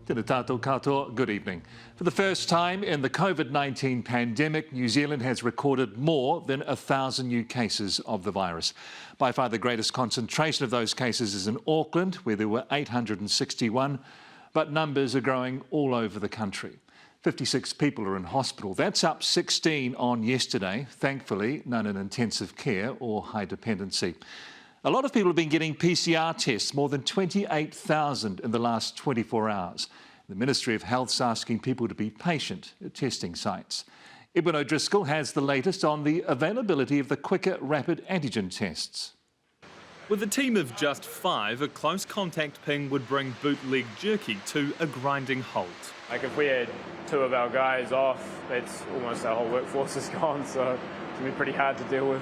Tēnā tātou katoa, good evening. For the first time in the COVID-19 pandemic, New Zealand has recorded more than 1,000 new cases of the virus. By far the greatest concentration of those cases is in Auckland, where there were 861, but numbers are growing all over the country. 56 people are in hospital. That's up 16 on yesterday. Thankfully, none in intensive care or high dependency. A lot of people have been getting PCR tests, more than 28,000 in the last 24 hours. The Ministry of Health's asking people to be patient at testing sites. Edwin O'Driscoll has the latest on the availability of the quicker rapid antigen tests. With a team of just 5, a close contact ping would bring bootleg jerky to a grinding halt. Like if we had 2 of our guys off, that's almost our whole workforce is gone, so it can be pretty hard to deal with.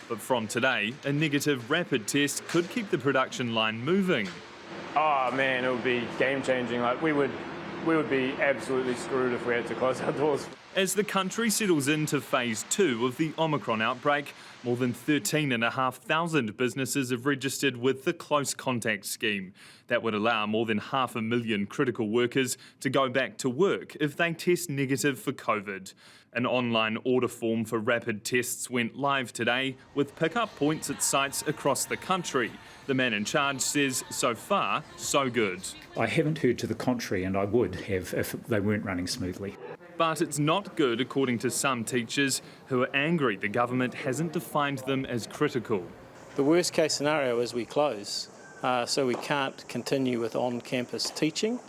But from today, a negative rapid test could keep the production line moving. Oh man, it would be game-changing. Like we would be absolutely screwed if we had to close our doors. As the country settles into phase 2 of the Omicron outbreak, more than 13,500 businesses have registered with the Close Contact Scheme. That would allow more than 500,000 critical workers to go back to work if they test negative for COVID. An online order form for rapid tests went live today with pick-up points at sites across the country. The man in charge says so far, so good. I haven't heard to the contrary, and I would have if they weren't running smoothly. But it's not good, according to some teachers who are angry the government hasn't defined them as critical. The worst case scenario is we close, so we can't continue with on-campus teaching,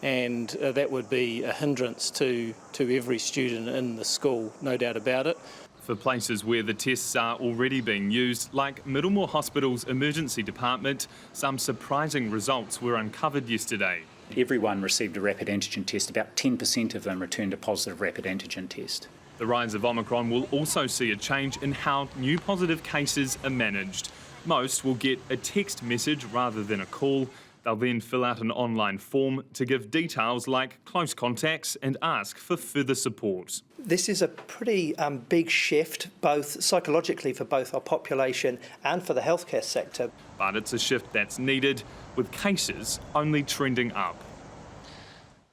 and that would be a hindrance to every student in the school, no doubt about it. For places where the tests are already being used, like Middlemore Hospital's emergency department, some surprising results were uncovered yesterday. Everyone received a rapid antigen test. About 10% of them returned a positive rapid antigen test. The rise of Omicron will also see a change in how new positive cases are managed. Most will get a text message rather than a call. They'll then fill out an online form to give details like close contacts and ask for further support. This is a pretty big shift, both psychologically for both our population and for the healthcare sector. But it's a shift that's needed, with cases only trending up.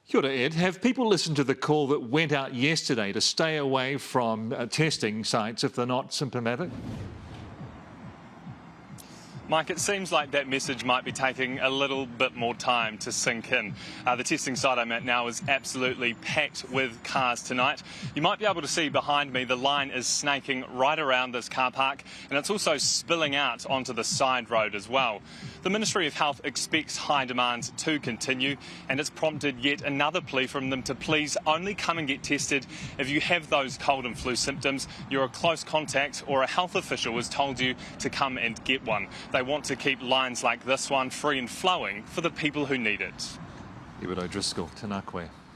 Kia ora, Ed. Have people listened to the call that went out yesterday to stay away from testing sites if they're not symptomatic? Mike, it seems like that message might be taking a little bit more time to sink in. The testing site I'm at now is absolutely packed with cars tonight. You might be able to see behind me the line is snaking right around this car park, and it's also spilling out onto the side road as well. The Ministry of Health expects high demand to continue, and it's prompted yet another plea from them to please only come and get tested if you have those cold and flu symptoms, you're a close contact, or a health official has told you to come and get one. They want to keep lines like this one free and flowing for the people who need it. Edwin O'Driscoll, tēnā koe.